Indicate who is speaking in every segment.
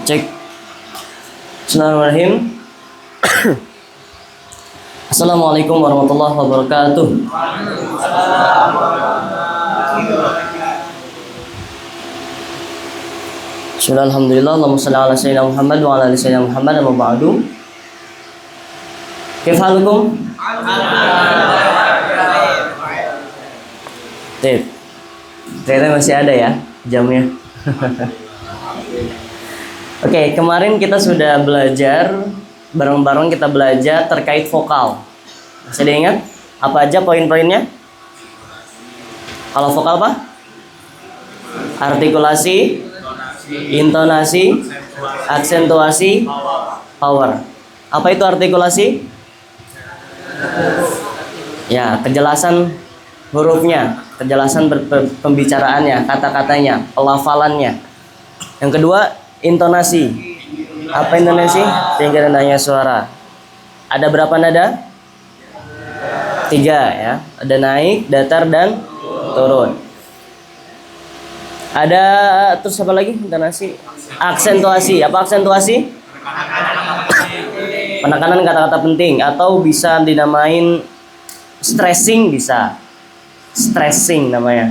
Speaker 1: Cek. Bismillahirrahmanirrahim. Assalamualaikum warahmatullahi wabarakatuh. Bismillah, alhamdulillah, Allahumma shalli ala sayyidina Muhammad wa ala ali sayyidina Muhammad, amma ba'du. Kaifa halukum? Tip. Ternyata masih ada ya jamnya. Oke, kemarin kita sudah belajar bareng-bareng, kita belajar terkait vokal. Masih diingat apa aja poin-poinnya? Kalau vokal apa? Artikulasi, intonasi, aksentuasi, power. Apa itu artikulasi? Ya, kejelasan hurufnya, kejelasan pembicaraannya, kata-katanya, pelafalannya. Yang kedua, intonasi. Apa intonasi? Tinggi rendahnya suara. Ada berapa nada? 3 ya. Ada naik, datar, dan turun. Ada terus apa lagi intonasi? Aksentuasi. Apa aksentuasi? Penekanan kata-kata penting, atau bisa dinamain stressing, bisa. Stressing namanya.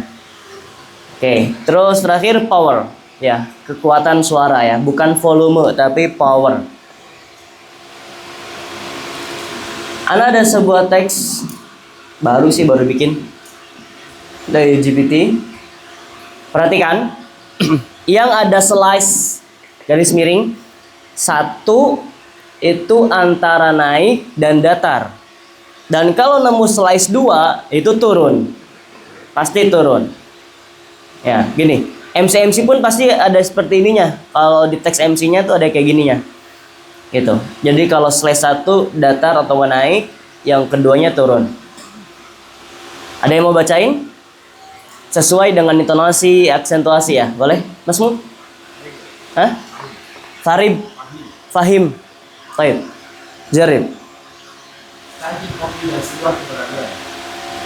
Speaker 1: Oke, terus terakhir power. Ya, kekuatan suara ya, bukan volume tapi power. Ana ada sebuah teks baru bikin dari GPT. Perhatikan, yang ada slice garis miring 1 itu antara naik dan datar. Dan kalau nemu slice 2 itu turun. Pasti turun. Ya, gini. MC pun pasti ada seperti ininya. Kalau di teks MC-nya tuh ada kayak gininya. Gitu. Jadi kalau slice 1 datar atau naik, yang keduanya turun. Ada yang mau bacain? Sesuai dengan intonasi, aksentuasi ya. Boleh? Mas Mu? Hah? Farib? Fahim? Baik. Jarib.
Speaker 2: Tadi kopi dan sebuah keberanian.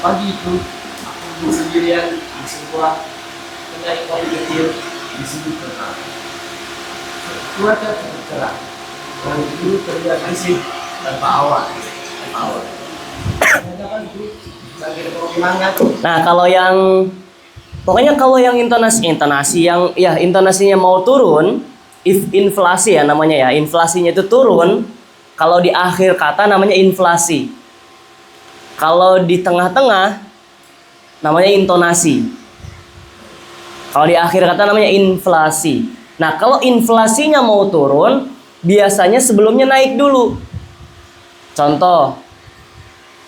Speaker 2: Pagi itu aku duduk sendirian di sebuah kedai kopi kecil di sudut kota. Cuaca cukup cerah. Langit biru terlihat bersih tanpa awan. Sambil kopi hangat.
Speaker 1: Nah, kalau yang pokoknya kalau yang intonasi yang ya intonasinya mau turun, inflasi ya namanya ya. Inflasinya itu turun. Kalau di akhir kata namanya inflasi. Kalau di tengah-tengah namanya intonasi. Kalau di akhir kata namanya inflasi. Nah, kalau inflasinya mau turun, biasanya sebelumnya naik dulu. Contoh,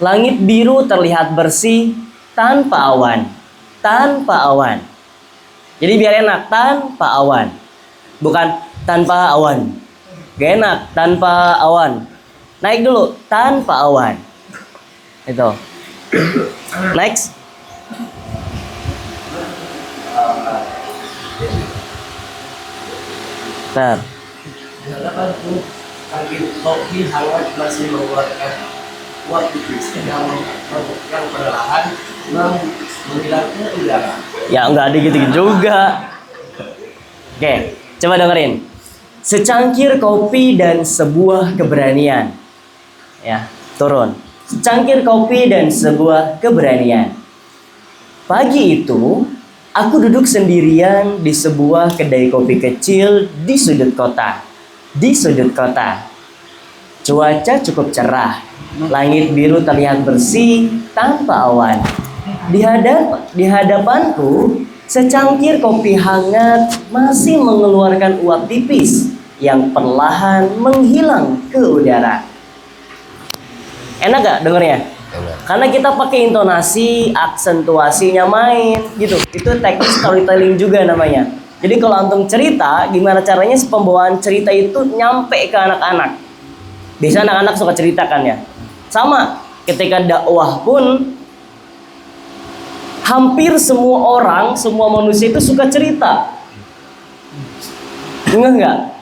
Speaker 1: langit biru terlihat bersih tanpa awan. Tanpa awan. Jadi biar enak, tanpa awan. Bukan tanpa awan. Gak enak, tanpa awan. Naik dulu, tanpa awan. Itu. Next. Bentar.
Speaker 2: Hadapanku, angin kopi hangat masih mengeluarkan uap tipis yang perlahan menghilangkan udara.
Speaker 1: Ya enggak ada gitu-gitu juga. Oke, coba dengerin. Secangkir kopi dan sebuah keberanian. Ya, turun. Secangkir kopi dan sebuah keberanian. Pagi itu, aku duduk sendirian di sebuah kedai kopi kecil di sudut kota. Di sudut kota. Cuaca cukup cerah. Langit biru terlihat bersih tanpa awan. Di hadapanku, secangkir kopi hangat masih mengeluarkan uap tipis yang perlahan menghilang ke udara. Enak gak dengernya? Karena kita pakai intonasi, aksentuasinya main gitu. Itu teknik storytelling juga namanya. Jadi kalau antum cerita, gimana caranya pembawaan cerita itu nyampe ke anak-anak. Biasanya anak-anak suka ceritakan ya. Sama, ketika dakwah pun hampir semua orang, semua manusia itu suka cerita. Enggak?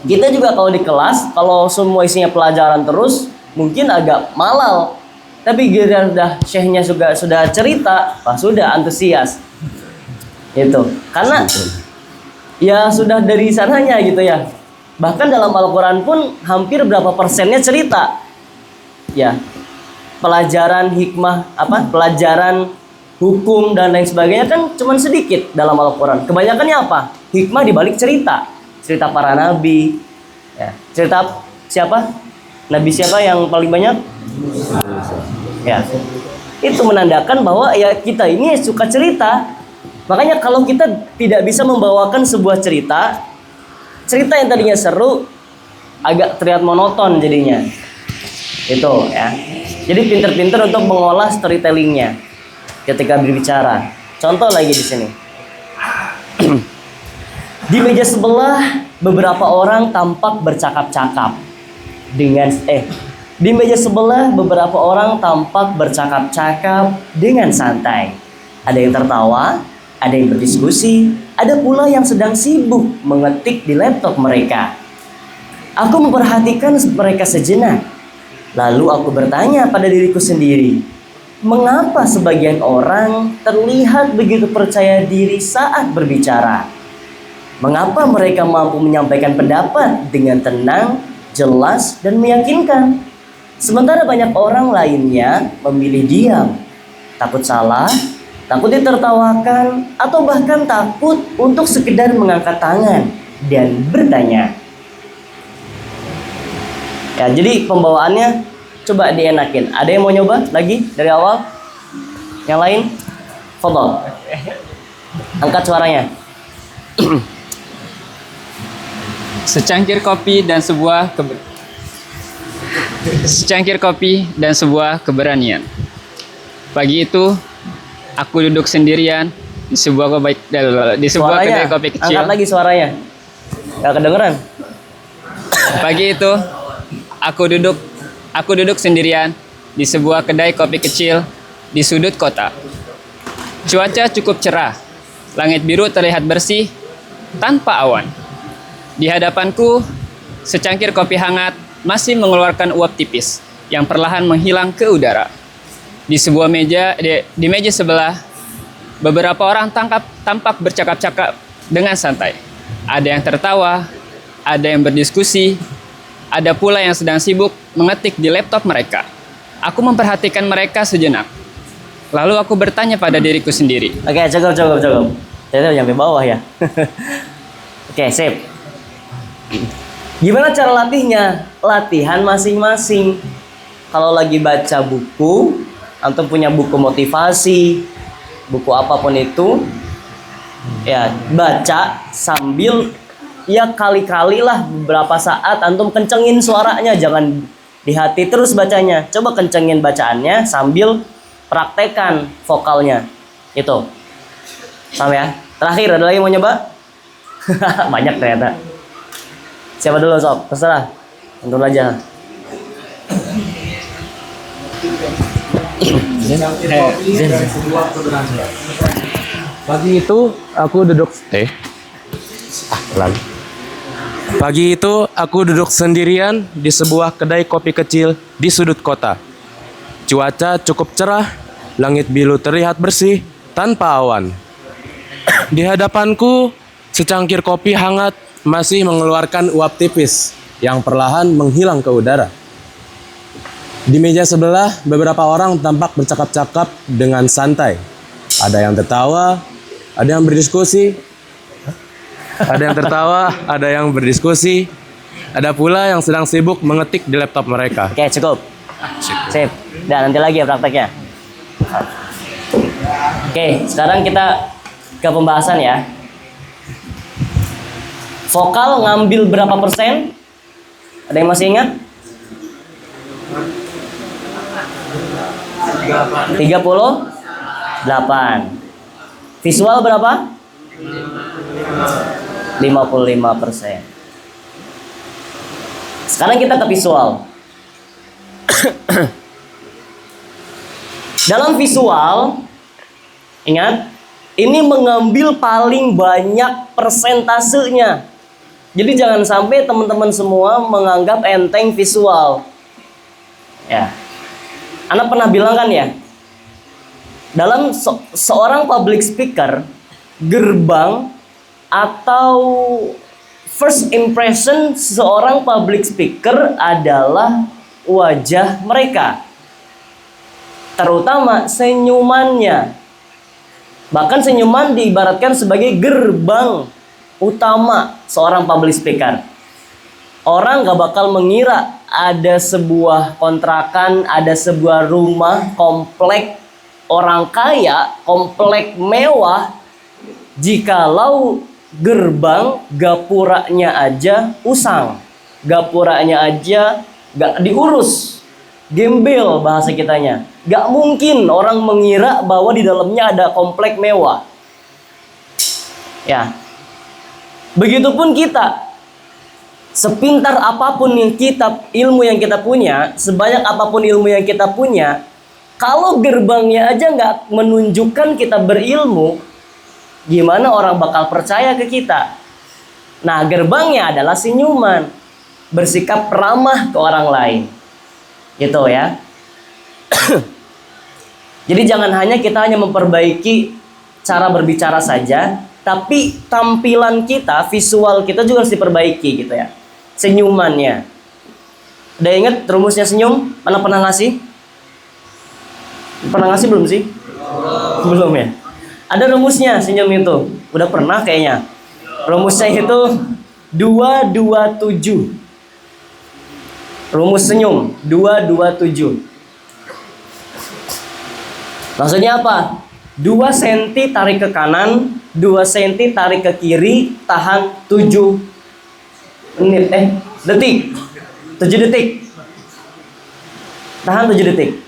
Speaker 1: Kita juga kalau di kelas, kalau semua isinya pelajaran terus, mungkin agak malal. Tapi gara udah syekhnya sudah cerita, sudah antusias. Itu. Karena ya sudah dari sananya gitu ya. Bahkan dalam Al-Quran pun hampir berapa persennya cerita. Ya, pelajaran hikmah, pelajaran hukum dan lain sebagainya kan cuman sedikit dalam Al-Quran. Kebanyakannya apa? Hikmah dibalik cerita. Cerita para nabi. Ya, cerita siapa? Nabi siapa yang paling banyak? Ya, itu menandakan bahwa ya kita ini suka cerita. Makanya kalau kita tidak bisa membawakan sebuah cerita yang tadinya seru agak terlihat monoton jadinya. Itu ya. Jadi pinter-pinter untuk mengolah storytellingnya ketika berbicara. Contoh lagi di sini. Di meja sebelah beberapa orang tampak bercakap-cakap di meja sebelah beberapa orang tampak bercakap-cakap dengan santai. Ada yang tertawa, ada yang berdiskusi, ada pula yang sedang sibuk mengetik di laptop mereka. Aku memperhatikan mereka sejenak. Lalu aku bertanya pada diriku sendiri, mengapa sebagian orang terlihat begitu percaya diri saat berbicara? Mengapa mereka mampu menyampaikan pendapat dengan tenang, jelas, dan meyakinkan? Sementara banyak orang lainnya memilih diam, takut salah, takut ditertawakan, atau bahkan takut untuk sekedar mengangkat tangan dan bertanya. Ya, jadi pembawaannya coba dienakin. Ada yang mau nyoba lagi dari awal? Yang lain? Fadhol. Angkat suaranya.
Speaker 3: Secangkir kopi dan sebuah keberanian. Pagi itu aku duduk sendirian di sebuah kedai kopi kecil.
Speaker 1: Angkat lagi suaranya. Gak kedengeran.
Speaker 3: Pagi itu aku duduk sendirian di sebuah kedai kopi kecil di sudut kota. Cuaca cukup cerah. Langit biru terlihat bersih tanpa awan. Di hadapanku, secangkir kopi hangat masih mengeluarkan uap tipis yang perlahan menghilang ke udara. Di meja sebelah, beberapa orang tampak bercakap-cakap dengan santai. Ada yang tertawa, ada yang berdiskusi, ada pula yang sedang sibuk mengetik di laptop mereka. Aku memperhatikan mereka sejenak. Lalu aku bertanya pada diriku sendiri.
Speaker 1: Oke, cukup. Saya sampai bawah ya. Oke, sip. Gimana cara latihnya? Latihan masing-masing. Kalau lagi baca buku, antum punya buku motivasi, buku apapun itu, ya baca sambil ya kali-kali lah beberapa saat antum kencengin suaranya, jangan di hati terus bacanya. Coba kencengin bacaannya sambil praktekan vokalnya. Itu. Sama ya. Terakhir ada lagi mau nyoba? Banyak ternyata. Siapa dulu sob? Terserah. Antum aja.
Speaker 4: Pagi itu aku duduk sendirian di sebuah kedai kopi kecil di sudut kota. Cuaca cukup cerah, langit biru terlihat bersih tanpa awan. Di hadapanku, secangkir kopi hangat masih mengeluarkan uap tipis yang perlahan menghilang ke udara. Di meja sebelah, beberapa orang tampak bercakap-cakap dengan santai. Ada yang tertawa, ada yang berdiskusi. Ada pula yang sedang sibuk mengetik di laptop mereka.
Speaker 1: Oke, cukup. Sip. Dan nanti lagi ya prakteknya. Oke, sekarang kita ke pembahasan ya. Vokal ngambil berapa persen? Ada yang masih ingat? 38. Visual berapa? 55%. Sekarang kita ke visual. Dalam visual, ingat, ini mengambil paling banyak persentasenya. Jadi jangan sampai teman-teman semua menganggap enteng visual. Ya. Anda pernah bilang kan ya, dalam seorang public speaker, gerbang atau first impression seorang public speaker adalah wajah mereka, terutama senyumannya. Bahkan senyuman diibaratkan sebagai gerbang utama seorang public speaker. Orang gak bakal mengira ada sebuah kontrakan, ada sebuah rumah, komplek orang kaya, komplek mewah, jikalau gerbang gapuranya aja usang, gapuranya aja gak diurus, gembel bahasa kitanya. Gak mungkin orang mengira bahwa di dalamnya ada komplek mewah. Ya, begitupun kita. Sepintar apapun yang ilmu yang kita punya, sebanyak apapun ilmu yang kita punya, kalau gerbangnya aja nggak menunjukkan kita berilmu, gimana orang bakal percaya ke kita? Nah, gerbangnya adalah senyuman, bersikap ramah ke orang lain, gitu ya. Jadi jangan hanya kita hanya memperbaiki cara berbicara saja, tapi tampilan kita, visual kita juga harus diperbaiki, gitu ya. Senyumannya. Udah inget rumusnya senyum? Mana pernah ngasih? Pernah ngasih belum sih? Belum ya? Ada rumusnya senyum itu. Udah pernah kayaknya. Rumusnya itu 227. Rumus senyum 227. Maksudnya apa? 2 cm tarik ke kanan, 2 cm tarik ke kiri, tahan 7 detik. 7 detik. Tahan 7 detik.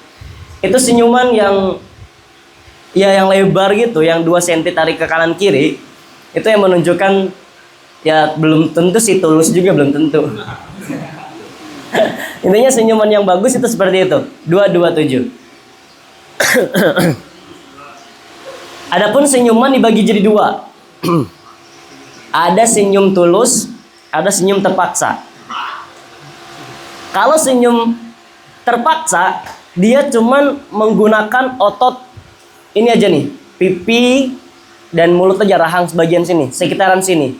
Speaker 1: Itu senyuman yang lebar gitu, yang 2 cm tarik ke kanan kiri. Itu yang menunjukkan ya belum tentu sih tulus juga belum tentu. Intinya senyuman yang bagus itu seperti itu. 227. Adapun senyuman dibagi jadi 2. Ada senyum tulus, ada senyum terpaksa. Kalau senyum terpaksa, dia cuman menggunakan otot ini aja nih, pipi dan mulut aja, rahang sebagian sini, sekitaran sini.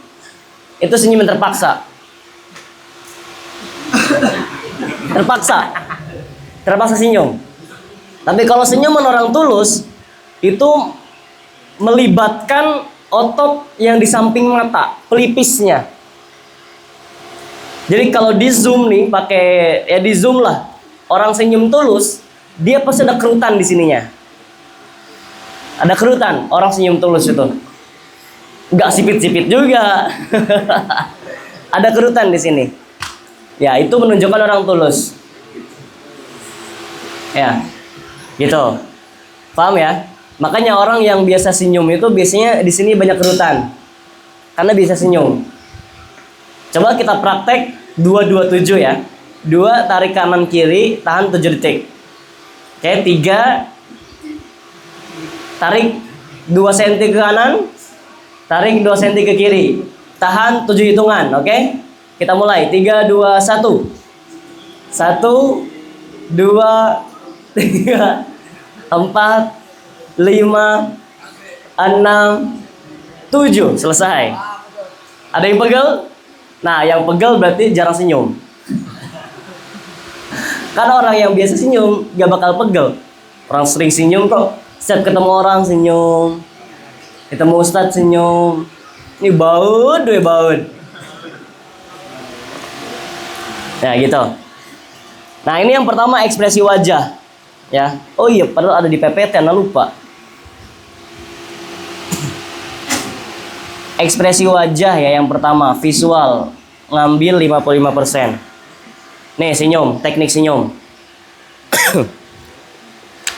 Speaker 1: Itu senyum yang terpaksa. Terpaksa senyum. Tapi kalau senyuman orang tulus itu melibatkan otot yang di samping mata, pelipisnya. Jadi kalau di zoom nih, di zoom lah, orang senyum tulus, dia pasti ada kerutan di sininya. Ada kerutan orang senyum tulus itu. Nggak sipit-sipit juga. Ada kerutan di sini. Ya, itu menunjukkan orang tulus. Ya, gitu. Paham ya? Makanya orang yang biasa senyum itu biasanya di sini banyak kerutan. Karena bisa senyum. Coba kita praktek 227 ya. 2 tarik kanan kiri, tahan 7 detik. Oke, 3 tarik 2 cm ke kanan, tarik 2 cm ke kiri. Tahan 7 hitungan, oke? Kita mulai. 3 2 1. 1 2 3 4 5 6 7. Selesai. Ada yang pegel? Nah, yang pegel berarti jarang senyum. Karena orang yang biasa senyum gak bakal pegel. Orang sering senyum kok. Setiap ketemu orang senyum, ketemu ustadz senyum. Ini baut. Nah gitu. Nah ini yang pertama, ekspresi wajah. Ya. Oh iya, padahal ada di PPT, nah lupa. Ekspresi wajah ya yang pertama, visual, ngambil 55%. Nih senyum, teknik senyum.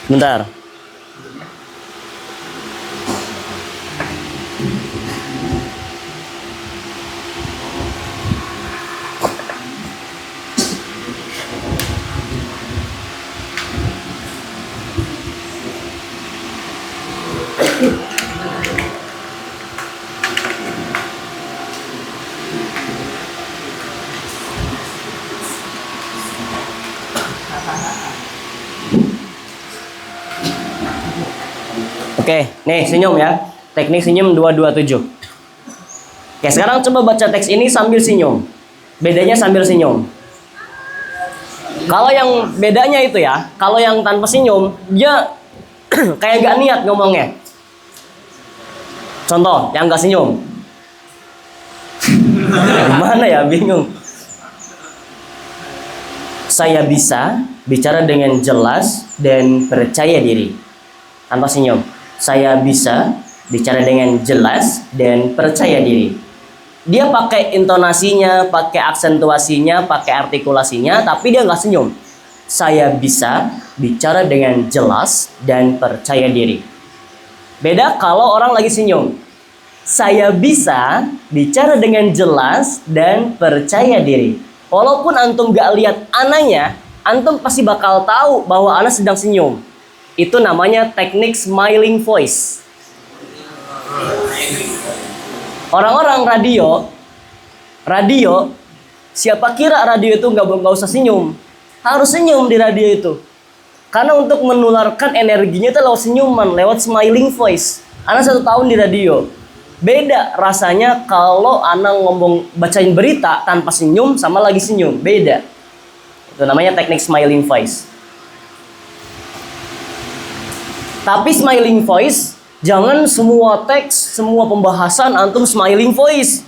Speaker 1: Bentar. Oke, nih senyum ya. Teknik senyum 227. Oke, sekarang coba baca teks ini sambil senyum. Bedanya sambil senyum. Kalau yang bedanya itu ya, kalau yang tanpa senyum, dia kayak gak niat ngomongnya. Contoh, yang gak senyum. Gimana ya, bingung. Saya bisa bicara dengan jelas dan percaya diri. Tanpa senyum. Saya bisa bicara dengan jelas dan percaya diri. Dia pakai intonasinya, pakai aksentuasinya, pakai artikulasinya, tapi dia nggak senyum. Saya bisa bicara dengan jelas dan percaya diri. Beda kalau orang lagi senyum. Saya bisa bicara dengan jelas dan percaya diri. Walaupun antum gak lihat ananya, antum pasti bakal tahu bahwa ana sedang senyum. Itu namanya teknik smiling voice. Orang-orang radio, siapa kira radio itu nggak usah senyum? Harus senyum di radio itu. Karena untuk menularkan energinya itu lewat senyuman, lewat smiling voice. Ana 1 tahun di radio. Beda rasanya kalau ana ngomong bacain berita tanpa senyum sama lagi senyum. Beda. Itu namanya teknik smiling voice. Tapi smiling voice, jangan semua teks, semua pembahasan antum smiling voice.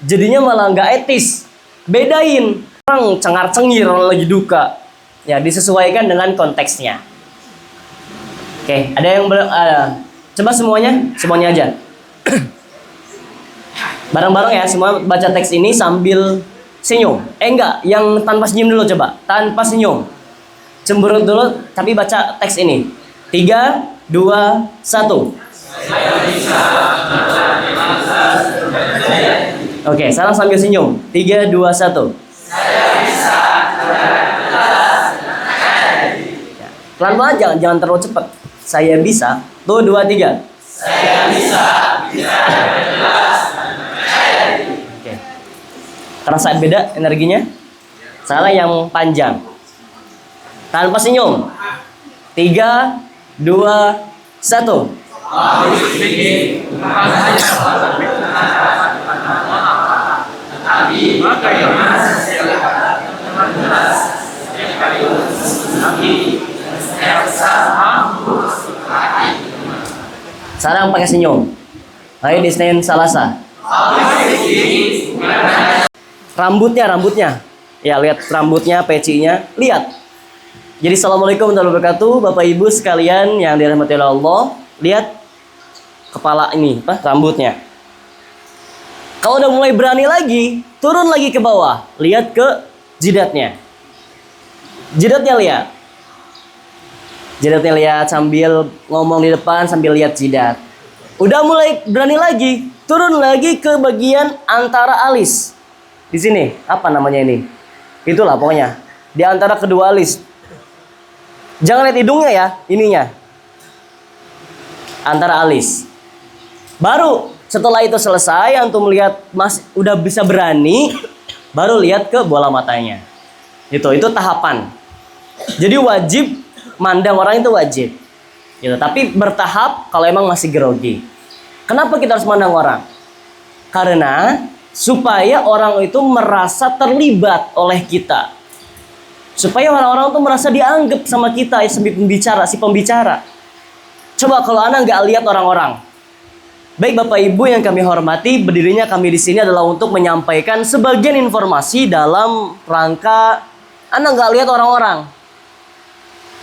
Speaker 1: Jadinya malah nggak etis. Bedain. Orang cengar-cengir, orang lagi duka. Ya, disesuaikan dengan konteksnya. Oke, ada yang coba semuanya aja. Bareng-bareng ya, semua baca teks ini sambil senyum. Enggak, yang tanpa senyum dulu coba. Tanpa senyum. Cemberut dulu, tapi baca teks ini. 3, 2, 1. Oke, sekarang sambil senyum. 3, 2, 1. Pelan-pelan, jangan terlalu cepat. Saya bisa. Tuh, 2, 3. Oke. Terasa beda energinya? Salah yang panjang. Tanpa senyum. 3, 2, 1. Sekarang pakai senyum. Ayo di Senin Salasa. Rambutnya. Ya, lihat rambutnya, pecinya. Lihat. Jadi assalamualaikum warahmatullahi wabarakatuh, Bapak Ibu sekalian yang dirahmati Allah. Lihat kepala ini, rambutnya. Kalau udah mulai berani lagi, turun lagi ke bawah. Lihat ke jidatnya. Jidatnya lihat. Jidatnya lihat sambil ngomong di depan sambil lihat jidat. Udah mulai berani lagi, turun lagi ke bagian antara alis. Di sini, apa namanya ini? Itulah pokoknya. Di antara kedua alis. Jangan lihat hidungnya ya, ininya. Antara alis. Baru setelah itu selesai, antum lihat udah bisa berani, baru lihat ke bola matanya. Itu tahapan. Jadi wajib mandang orang itu wajib. Gitu. Tapi bertahap kalau emang masih grogi. Kenapa kita harus mandang orang? Karena supaya orang itu merasa terlibat oleh kita. Supaya orang-orang tuh merasa dianggap sama kita si pembicara. Coba kalau Anda nggak lihat orang-orang. Baik Bapak Ibu yang kami hormati, berdirinya kami di sini adalah untuk menyampaikan sebagian informasi dalam rangka Anda nggak lihat orang-orang.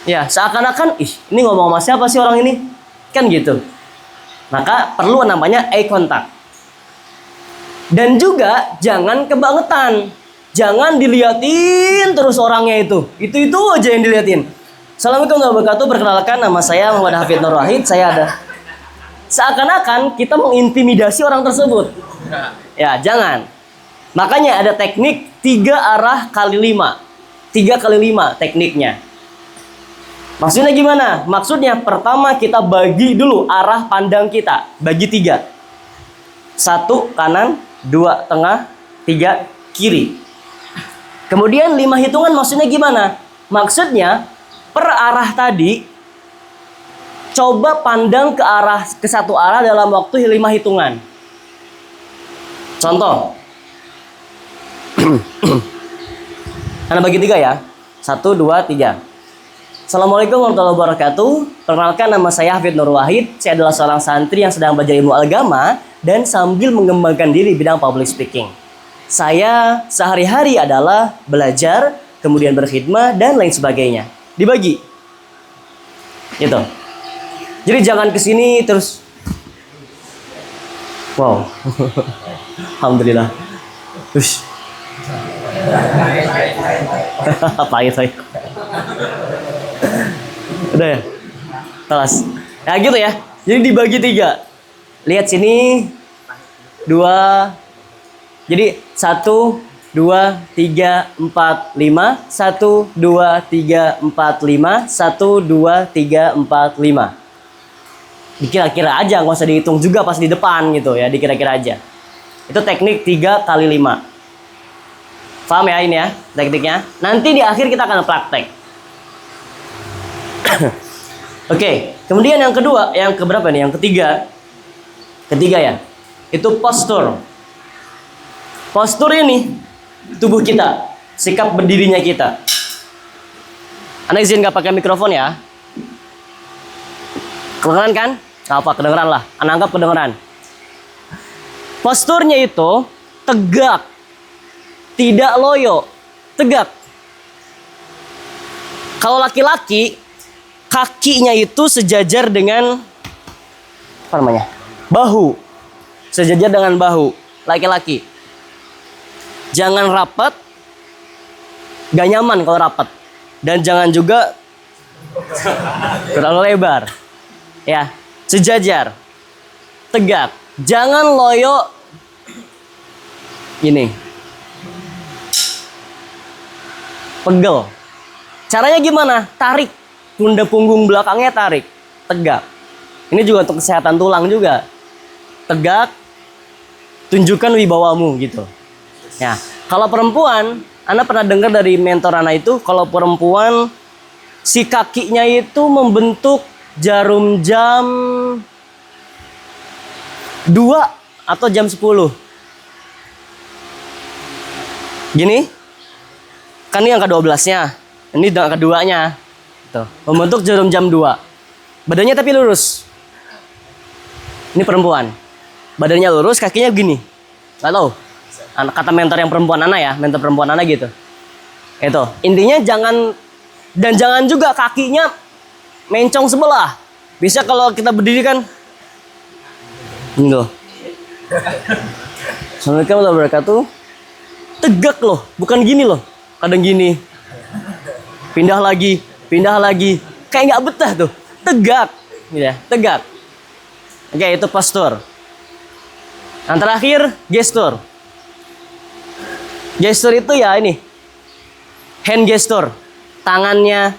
Speaker 1: Ya, seakan-akan, ini ngomong sama siapa sih orang ini? Kan gitu. Maka perlu namanya eye contact. Dan juga jangan kebangetan. Jangan diliatin terus orangnya itu. Itu aja yang diliatin. Assalamualaikum warahmatullahi wabarakatuh. Perkenalkan, nama saya Muhammad Hafid Nur Wahid. Saya ada. Seakan-akan kita mengintimidasi orang tersebut. Ya, jangan. Makanya ada teknik 3 arah kali 5. 3 kali 5 tekniknya. Maksudnya gimana? Maksudnya pertama kita bagi dulu arah pandang kita. Bagi 3. 1 kanan, 2 tengah, 3 kiri. Kemudian 5 hitungan maksudnya gimana? Maksudnya per arah tadi coba pandang ke satu arah dalam waktu 5 hitungan. Contoh. Anda bagi 3 ya. 1, 2, 3. Assalamualaikum warahmatullahi wabarakatuh. Perkenalkan, nama saya Hafid Nur Wahid. Saya adalah seorang santri yang sedang belajar ilmu agama dan sambil mengembangkan diri bidang public speaking. Saya sehari-hari adalah belajar, kemudian berkhidmat dan lain sebagainya. Dibagi. Gitu. Jadi jangan kesini terus. Wow. Alhamdulillah. Ush. Pahit. Udah ya? Kelas. Nah gitu ya. Jadi dibagi 3. Lihat sini. 2. Jadi 1, 2, 3, 4, 5. 1, 2, 3, 4, 5. 1, 2, 3, 4, 5. Dikira-kira aja, nggak usah dihitung juga pas di depan gitu ya. Dikira-kira aja. Itu teknik 3 kali 5. Paham ya ini ya tekniknya? Nanti di akhir kita akan praktek. Oke, kemudian yang kedua, yang keberapa nih? Yang ketiga ya. Itu postur. Postur ini tubuh kita, sikap berdirinya kita. Anda izin nggak pakai mikrofon ya? Kedengeran kan? Nggak apa, kedengeran lah. Anda anggap kedengeran. Posturnya itu tegak. Tidak loyo, tegak. Kalau laki-laki, kakinya itu sejajar dengan apa namanya? Bahu. Sejajar dengan bahu. Laki-laki. Jangan rapat. Gak nyaman kalau rapat. Dan jangan juga terlalu lebar. Ya, sejajar. Tegak. Jangan loyo gini. Pegel. Caranya gimana? Tarik. Pundak punggung belakangnya tarik. Tegak. Ini juga untuk kesehatan tulang juga. Tegak. Tunjukkan wibawamu gitu. Ya, kalau perempuan, Anda pernah dengar dari mentor Anda itu, kalau perempuan si kakinya itu membentuk jarum jam 2 atau jam 10. Gini. Kan ini yang ke-12-nya. Ini yang keduanya. Tuh, membentuk jarum jam 2. Badannya tapi lurus. Ini perempuan. Badannya lurus, kakinya begini. Gak tahu. Kata mentor yang perempuan Ana ya, mentor perempuan Ana gitu. Itu. Intinya jangan juga kakinya mencong sebelah. Bisa kalau kita berdiri kan ini loh. Assalamualaikum warahmatullahi wabarakatuh. Tegak loh, bukan gini loh. Kadang gini, pindah lagi, kayak nggak betah tuh, tegak, ya, tegak. Oke, itu postur. Yang terakhir, gestur. Gestur itu ya ini, hand gesture, tangannya,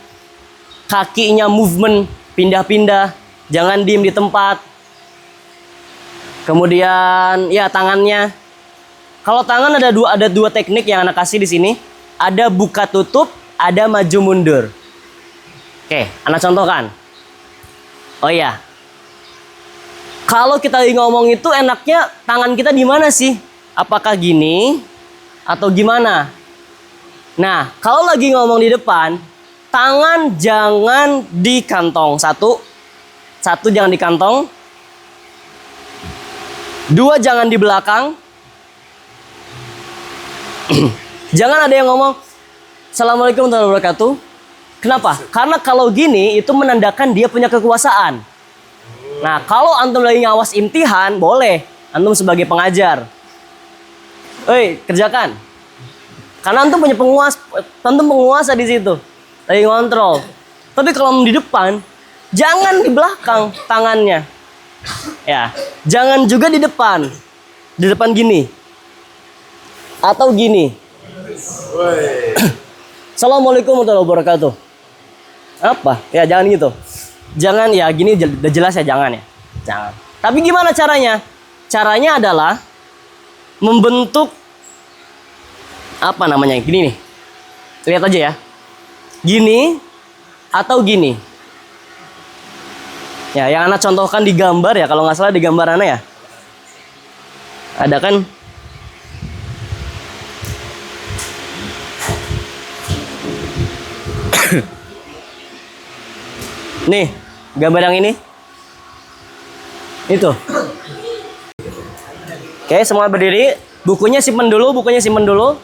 Speaker 1: kakinya movement, pindah-pindah, jangan diem di tempat. Kemudian ya tangannya. Kalau tangan ada dua teknik yang anak kasih di sini. Ada buka tutup, ada maju mundur. Oke, anak contohkan. Oh iya. Kalau kita lagi ngomong itu enaknya tangan kita di mana sih? Apakah gini atau gimana? Nah, kalau lagi ngomong di depan, tangan jangan di kantong. Satu jangan di kantong. 2 jangan di belakang. Jangan ada yang ngomong Assalamualaikum warahmatullahi wabarakatuh. Kenapa? Karena kalau gini itu menandakan dia punya kekuasaan. Nah, kalau antum lagi ngawas imtihan, boleh. Antum sebagai pengajar. Kerjakan. Karena antum punya penguasa di situ. Lagi ngontrol. Tapi kalau di depan, jangan di belakang tangannya. Ya, jangan juga di depan. Di depan gini. Atau gini. Assalamualaikum warahmatullahi wabarakatuh. Apa? Ya jangan gitu. Jangan ya gini udah jelas ya jangan ya. Jangan. Tapi gimana caranya? Caranya adalah membentuk apa namanya? Gini nih. Lihat aja ya. Gini atau gini. Ya, yang anak contohkan di gambar ya, kalau nggak salah di gambar anak ya. Ada kan Nih, gambar yang ini. Itu. Oke, semua berdiri. Bukunya simpen dulu, bukunya simpen dulu.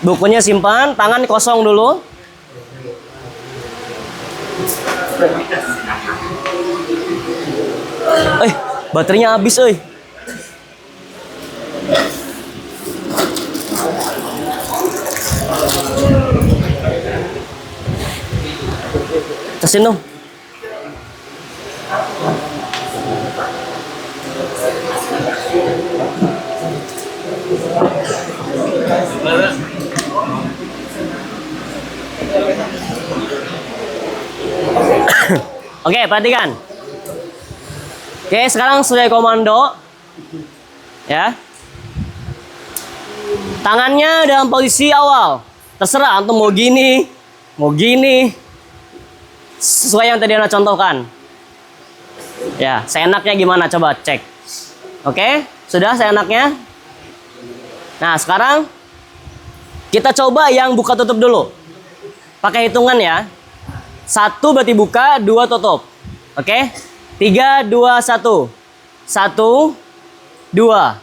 Speaker 1: Bukunya simpan, tangan kosong dulu. Baterainya habis, euy. Tesin dong. Oke, perhatikan. Oke, sekarang sesuai komando. Ya. Tangannya dalam posisi awal. Terserah antum mau gini, mau gini. Sesuai yang tadi Anda contohkan. Ya, seenaknya gimana? Coba cek. Oke, sudah seenaknya. Nah, sekarang kita coba yang buka tutup dulu. Pakai hitungan ya. 1 berarti buka, 2 tutup. Oke? 3, 2, 1. 1, 2.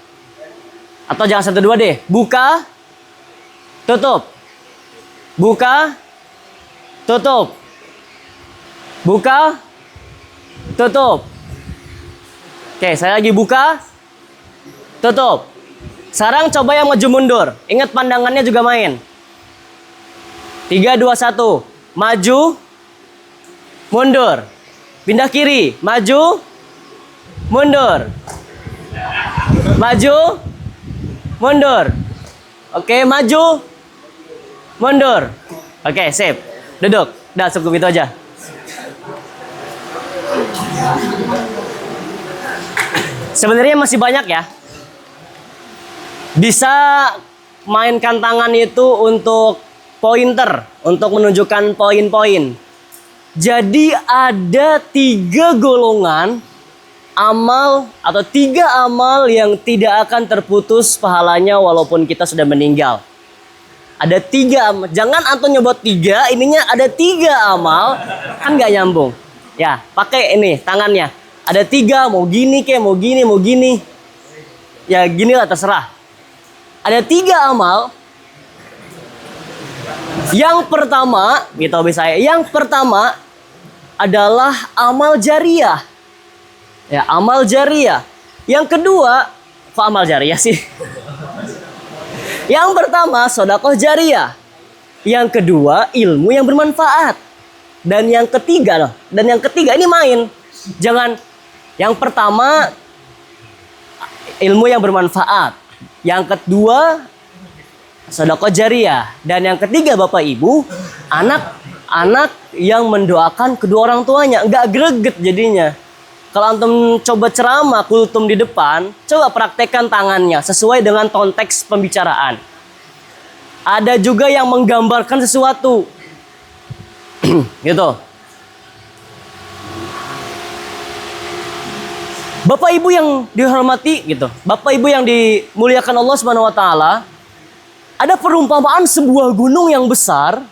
Speaker 1: Atau jangan 1, 2 deh. Buka, tutup. Buka, tutup. Buka, tutup. Oke, saya lagi buka, tutup. Sekarang coba yang maju mundur. Ingat pandangannya juga main. 3, 2, 1. Maju, mundur. Pindah kiri. Maju, mundur. Maju, mundur. Oke, maju, mundur. Oke, sip. Duduk. Udah cukup itu aja. Sebenarnya masih banyak ya. Bisa mainkan tangan itu untuk pointer, untuk menunjukkan poin-poin. Jadi ada 3 golongan amal atau 3 amal yang tidak akan terputus pahalanya walaupun kita sudah meninggal. Ada 3 amal. Jangan antum nyebut 3, ininya ada 3 amal, kan nggak nyambung. Ya, pakai ini tangannya. Ada 3, mau gini kayak mau gini, mau gini. Ya ginilah terserah. Ada 3 amal. Yang pertama, gitu saya. Yang pertama adalah amal jariah. Ya, amal jariah. Yang kedua, kok amal jariah sih? Yang pertama, sedekah jariah. Yang kedua, ilmu yang bermanfaat. Dan yang ketiga, ini main. Jangan, yang pertama ilmu yang bermanfaat. Yang kedua, sedekah jariah. Dan yang ketiga, Bapak Ibu, anak yang mendoakan kedua orang tuanya. Nggak greget jadinya. Kalau antum coba ceramah kultum di depan, coba praktekkan tangannya sesuai dengan konteks pembicaraan. Ada juga yang menggambarkan sesuatu. Gitu. Bapak Ibu yang dihormati gitu. Bapak Ibu yang dimuliakan Allah Subhanahu wa taala, ada perumpamaan sebuah gunung yang besar,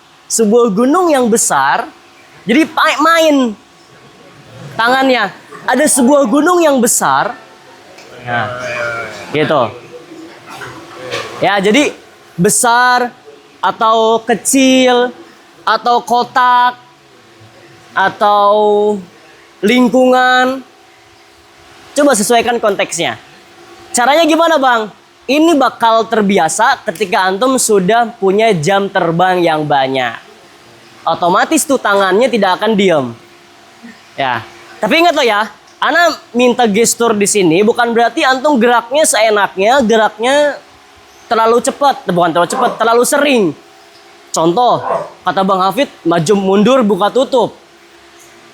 Speaker 1: Jadi main tangannya. Ada sebuah gunung yang besar. Nah, gitu. Ya, jadi besar atau kecil atau kotak atau lingkungan. Coba sesuaikan konteksnya. Caranya gimana, Bang? Ini bakal terbiasa ketika antum sudah punya jam terbang yang banyak. Otomatis tuh tangannya tidak akan diem. Ya. Tapi ingat loh ya, ana minta gestur di sini bukan berarti antum geraknya seenaknya, geraknya terlalu cepat, terlalu sering. Contoh, kata Bang Hafid, maju mundur buka tutup.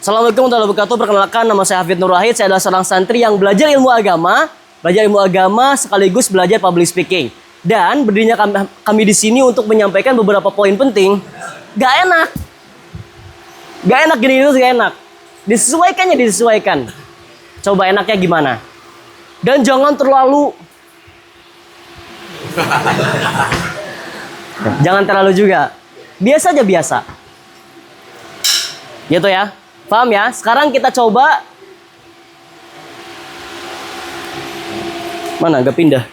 Speaker 1: Assalamualaikum warahmatullahi wabarakatuh. Perkenalkan, nama saya Hafid Nur Wahid. Saya adalah seorang santri yang belajar ilmu agama sekaligus belajar public speaking. Dan berdirinya kami di sini untuk menyampaikan beberapa poin penting. Gak enak gini itu gak enak. Disesuaikan. Coba enaknya gimana? Dan jangan terlalu juga. Biasa aja biasa. Gitu ya. Paham ya? Sekarang kita coba. Mana nggak pindah?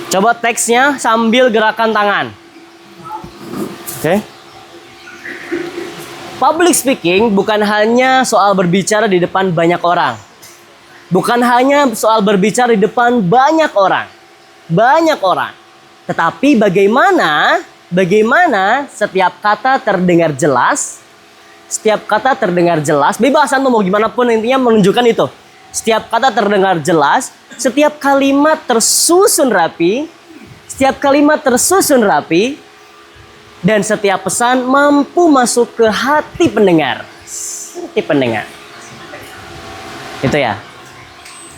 Speaker 1: Coba teksnya sambil gerakan tangan. Oke. Public speaking bukan hanya soal berbicara di depan banyak orang. Bukan hanya soal berbicara di depan banyak orang. Banyak orang. Tetapi bagaimana setiap kata terdengar jelas. Setiap kata terdengar jelas. Bebasan tuh mau gimana pun, intinya menunjukkan itu. Setiap kata terdengar jelas. Setiap kalimat tersusun rapi. Setiap kalimat tersusun rapi. Dan setiap pesan mampu masuk ke hati pendengar. Hati pendengar. Itu ya.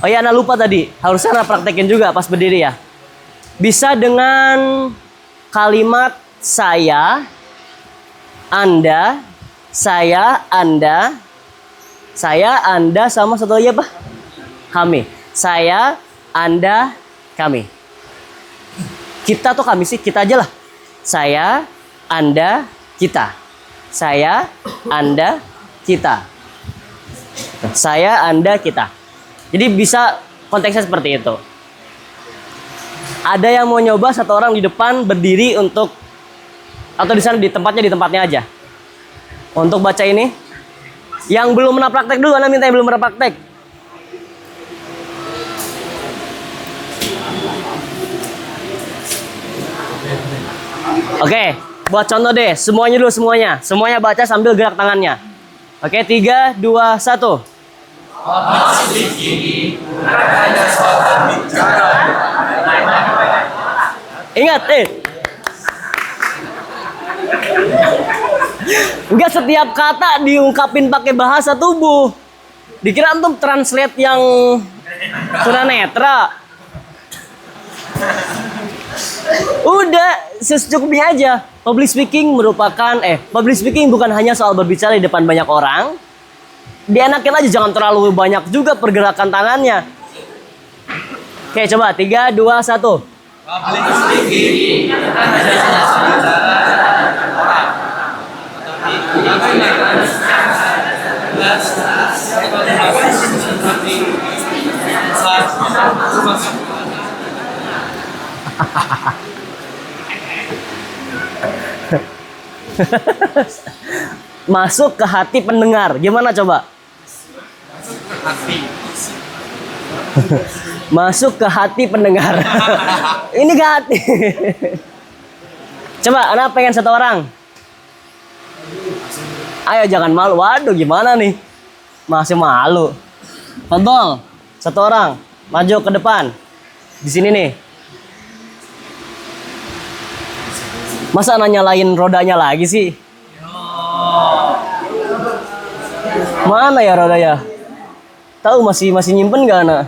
Speaker 1: Oh ya, Ana lupa tadi. Harusnya Ana praktekin juga pas berdiri ya. Bisa dengan kalimat saya, Anda, saya, Anda, sama satu lagi apa? Kami. Saya, Anda, kami. Kita atau kami sih? Kita aja lah. Saya, Anda, kita. Saya, Anda, kita. Saya, Anda, kita. Jadi bisa konteksnya seperti itu. Ada yang mau nyoba satu orang di depan berdiri untuk, atau di sana di tempatnya aja. Untuk baca ini. Yang belum pernah praktek dulu, Anda minta yang belum pernah praktek. Oke, buat contoh deh, semuanya dulu semuanya. Semuanya baca sambil gerak tangannya. Oke, 3, 2, 1. Ingat, enggak setiap kata diungkapin pakai bahasa tubuh. Dikira antum translate yang tunanetra. Udah, secukupnya aja. Public speaking bukan hanya soal berbicara di depan banyak orang. Dienakin aja, jangan terlalu banyak juga pergerakan tangannya. Oke, coba 3, 2, 1.
Speaker 2: Public speaking hanya soal orang.
Speaker 1: Masuk ke hati pendengar. Gimana coba? Masuk ke hati pendengar. Ini ke hati. Coba, Ana pengen satu orang. Ayo jangan malu. Waduh, gimana nih? Masih malu. Fadol, satu orang. Maju ke depan. Di sini nih. Masa Ana nyalain rodanya lagi sih? Mana ya rodanya? Tahu masih nyimpen gak Ana?